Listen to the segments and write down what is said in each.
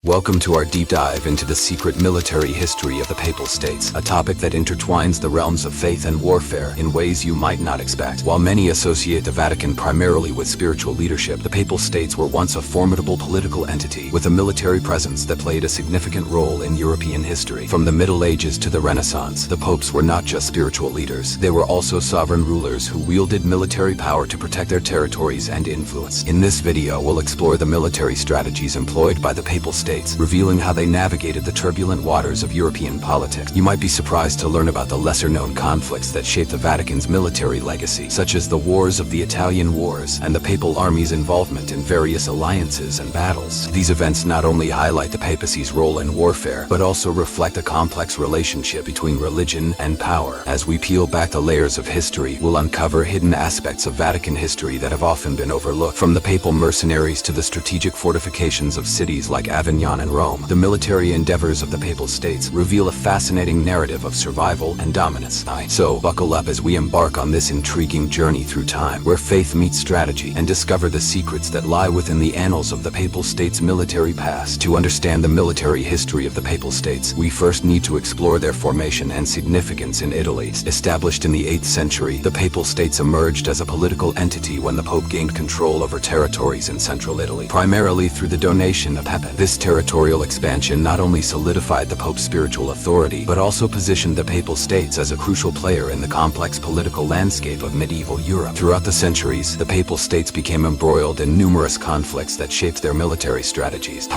Welcome to our deep dive into the secret military history of the Papal States, a topic that intertwines the realms of faith and warfare in ways you might not expect. While many associate the Vatican primarily with spiritual leadership, the Papal States were once a formidable political entity with a military presence that played a significant role in European history. From the Middle Ages to the Renaissance, the popes were not just spiritual leaders, they were also sovereign rulers who wielded military power to protect their territories and influence. In this video, we'll explore the military strategies employed by the Papal States, revealing how they navigated the turbulent waters of European politics. You might be surprised to learn about the lesser-known conflicts that shaped the Vatican's military legacy, such as the Wars of the Italian Wars and the Papal Army's involvement in various alliances and battles. These events not only highlight the papacy's role in warfare, but also reflect a complex relationship between religion and power. As we peel back the layers of history, we'll uncover hidden aspects of Vatican history that have often been overlooked. From the papal mercenaries to the strategic fortifications of cities like Avignon and Rome, the military endeavors of the Papal States reveal a fascinating narrative of survival and dominance. So buckle up as we embark on this intriguing journey through time, where faith meets strategy, and discover the secrets that lie within the annals of the Papal States' military past. To understand the military history of the Papal States, we first need to explore their formation and significance in Italy. Established in the 8th century, the Papal States emerged as a political entity when the Pope gained control over territories in central Italy, primarily through the donation of Pepin. This territorial expansion not only solidified the Pope's spiritual authority, but also positioned the Papal States as a crucial player in the complex political landscape of medieval Europe. Throughout the centuries, the Papal States became embroiled in numerous conflicts that shaped their military strategies.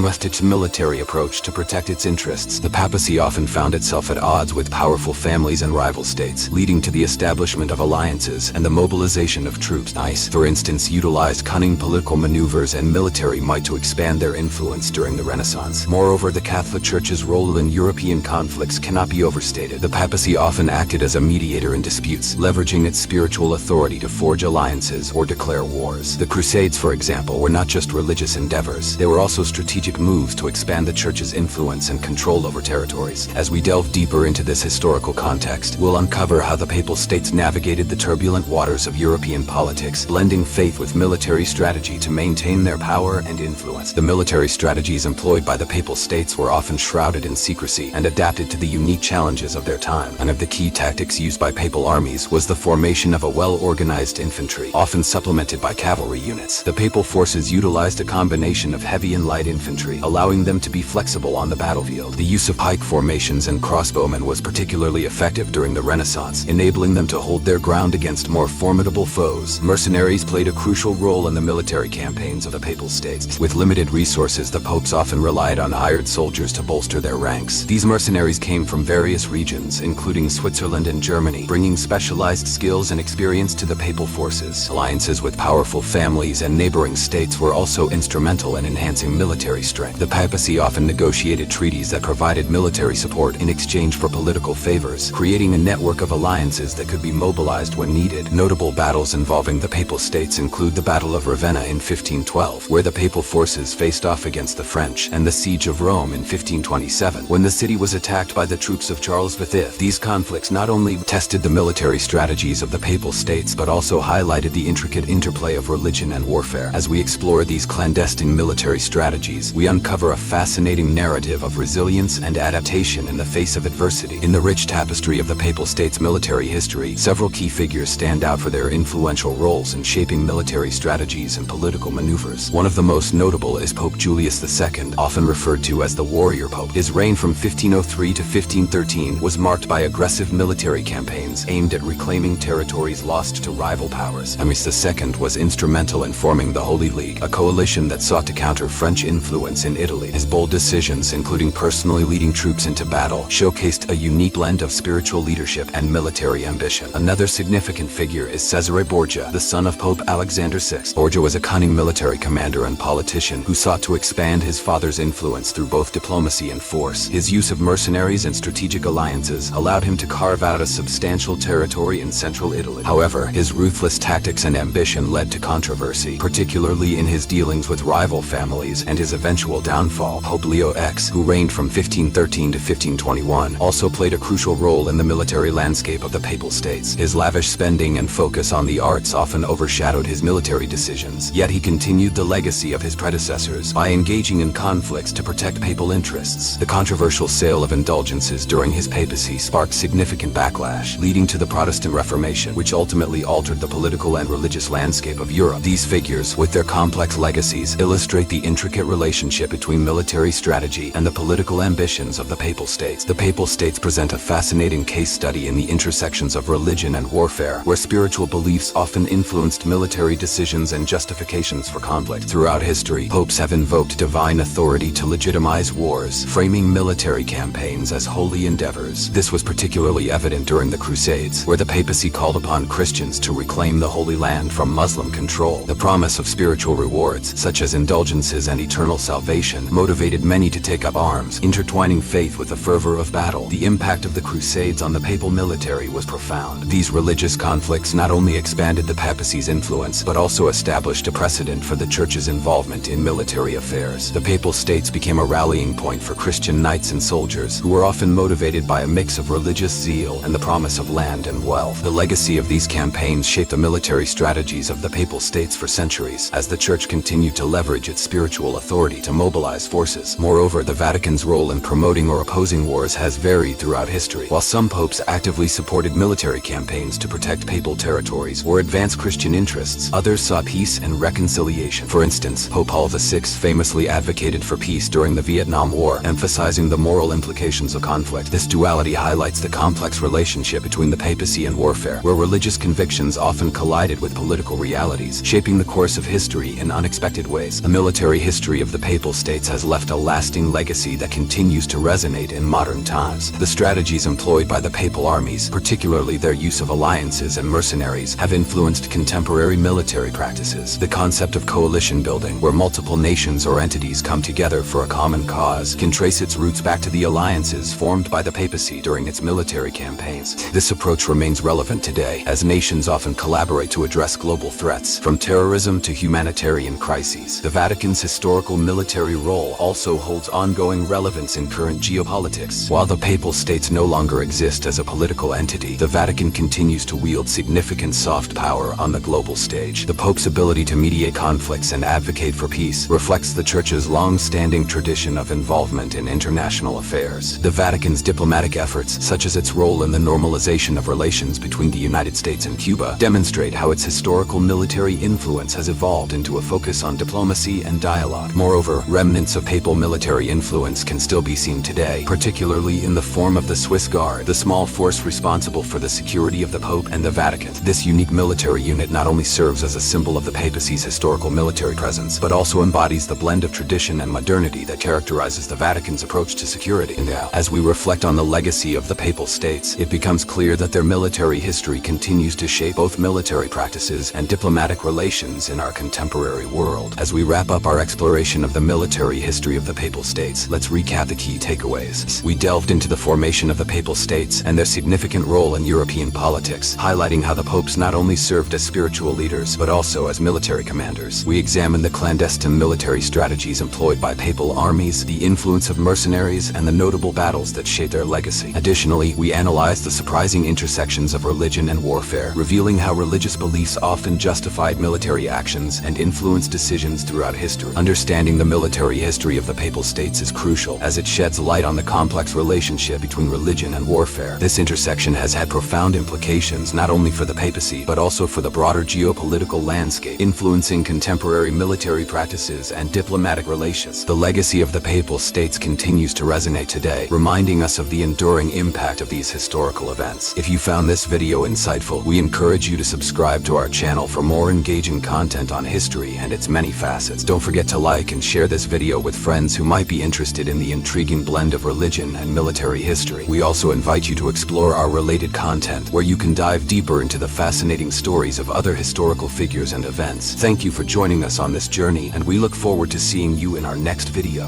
With its military approach to protect its interests, the papacy often found itself at odds with powerful families and rival states, leading to the establishment of alliances and the mobilization of troops. For instance, utilized cunning political maneuvers and military might to expand their influence during the Renaissance. Moreover, the Catholic Church's role in European conflicts cannot be overstated. The papacy often acted as a mediator in disputes, leveraging its spiritual authority to forge alliances or declare wars. The Crusades, for example, were not just religious endeavors, they were also strategic moves to expand the Church's influence and control over territories. As we delve deeper into this historical context, we'll uncover how the Papal States navigated the turbulent waters of European politics, blending faith with military strategy to maintain their power and influence. The military strategies employed by the Papal States were often shrouded in secrecy and adapted to the unique challenges of their time. One of the key tactics used by papal armies was the formation of a well-organized infantry, often supplemented by cavalry units. The papal forces utilized a combination of heavy and light infantry, allowing them to be flexible on the battlefield. The use of pike formations and crossbowmen was particularly effective during the Renaissance, enabling them to hold their ground against more formidable foes. Mercenaries played a crucial role in the military campaigns of the Papal States. With limited resources, the popes often relied on hired soldiers to bolster their ranks. These mercenaries came from various regions, including Switzerland and Germany, bringing specialized skills and experience to the papal forces. Alliances with powerful families and neighboring states were also instrumental in enhancing military strength. The papacy often negotiated treaties that provided military support in exchange for political favors, creating a network of alliances that could be mobilized when needed. Notable battles involving the Papal States include the Battle of Ravenna in 1512, where the papal forces faced off against the French, and the Siege of Rome in 1527, when the city was attacked by the troops of Charles V. These conflicts not only tested the military strategies of the Papal States, but also highlighted the intricate interplay of religion and warfare. As we explore these clandestine military strategies, we uncover a fascinating narrative of resilience and adaptation in the face of adversity. In the rich tapestry of the Papal States' military history, several key figures stand out for their influential roles in shaping military strategies and political maneuvers. One of the most notable is Pope Julius II, often referred to as the Warrior Pope. His reign from 1503 to 1513 was marked by aggressive military campaigns aimed at reclaiming territories lost to rival powers. Armies II was instrumental in forming the Holy League, a coalition that sought to counter French influence in Italy. His bold decisions, including personally leading troops into battle, showcased a unique blend of spiritual leadership and military ambition. Another significant figure is Cesare Borgia, the son of Pope Alexander VI. Borgia was a cunning military commander and politician who sought to expand his father's influence through both diplomacy and force. His use of mercenaries and strategic alliances allowed him to carve out a substantial territory in central Italy. However, his ruthless tactics and ambition led to controversy, particularly in his dealings with rival families and his eventual downfall. Pope Leo X, who reigned from 1513 to 1521, also played a crucial role in the military landscape of the Papal States. His lavish spending learning and focus on the arts often overshadowed his military decisions. Yet he continued the legacy of his predecessors by engaging in conflicts to protect papal interests. The controversial sale of indulgences during his papacy sparked significant backlash, leading to the Protestant Reformation, which ultimately altered the political and religious landscape of Europe. These figures, with their complex legacies, illustrate the intricate relationship between military strategy and the political ambitions of the Papal States. The Papal States present a fascinating case study in the intersections of religion and warfare, where spiritual beliefs often influenced military decisions and justifications for conflict. Throughout history, popes have invoked divine authority to legitimize wars, framing military campaigns as holy endeavors. This was particularly evident during the Crusades, where the papacy called upon Christians to reclaim the Holy Land from Muslim control. The promise of spiritual rewards, such as indulgences and eternal salvation, motivated many to take up arms, intertwining faith with the fervor of battle. The impact of the Crusades on the papal military was profound. These religious conflicts not only expanded the papacy's influence, but also established a precedent for the Church's involvement in military affairs. The Papal States became a rallying point for Christian knights and soldiers, who were often motivated by a mix of religious zeal and the promise of land and wealth. The legacy of these campaigns shaped the military strategies of the Papal States for centuries, as the Church continued to leverage its spiritual authority to mobilize forces. Moreover, the Vatican's role in promoting or opposing wars has varied throughout history. While some popes actively supported military campaigns to protect papal territories or advance Christian interests, others sought peace and reconciliation. For instance, Pope Paul VI famously advocated for peace during the Vietnam War, emphasizing the moral implications of conflict. This duality highlights the complex relationship between the papacy and warfare, where religious convictions often collided with political realities, shaping the course of history in unexpected ways. The military history of the Papal States has left a lasting legacy that continues to resonate in modern times. The strategies employed by the papal armies, particularly their use of alliances and mercenaries, have influenced contemporary military practices. The concept of coalition building, where multiple nations or entities come together for a common cause, can trace its roots back to the alliances formed by the papacy during its military campaigns. This approach remains relevant today, as nations often collaborate to address global threats, from terrorism to humanitarian crises. The Vatican's historical military role also holds ongoing relevance in current geopolitics. While the Papal States no longer exist as a political entity, the Vatican continues to wield significant soft power on the global stage. The Pope's ability to mediate conflicts and advocate for peace reflects the Church's long-standing tradition of involvement in international affairs. The Vatican's diplomatic efforts, such as its role in the normalization of relations between the United States and Cuba, demonstrate how its historical military influence has evolved into a focus on diplomacy and dialogue. Moreover, remnants of papal military influence can still be seen today, particularly in the form of the Swiss Guard, the small force responsible for the security of the Pope and the Vatican. This unique military unit not only serves as a symbol of the papacy's historical military presence, but also embodies the blend of tradition and modernity that characterizes the Vatican's approach to security. Now, as we reflect on the legacy of the Papal States, it becomes clear that their military history continues to shape both military practices and diplomatic relations in our contemporary world. As we wrap up our exploration of the military history of the Papal States, let's recap the key takeaways. We delved into the formation of the Papal States and their significant role in European politics, highlighting how the popes not only served as spiritual leaders, but also as military commanders. We examined the clandestine military strategies employed by papal armies, the influence of mercenaries, and the notable battles that shaped their legacy. Additionally, we analyzed the surprising intersections of religion and warfare, revealing how religious beliefs often justified military actions and influenced decisions throughout history. Understanding the military history of the Papal States is crucial, as it sheds light on the complex relationship between religion and warfare. This intersection has had profound implications not only for the papacy, but also for the broader geopolitical landscape, influencing contemporary military practices and diplomatic relations. The legacy of the Papal States continues to resonate today, reminding us of the enduring impact of these historical events. If you found this video insightful, we encourage you to subscribe to our channel for more engaging content on history and its many facets. Don't forget to like and share this video with friends who might be interested in the intriguing blend of religion and military history. We also invite you to explore our related content, where you can dive deeper into the fascinating stories of other historical figures and events. Thank you for joining us on this journey, and we look forward to seeing you in our next video.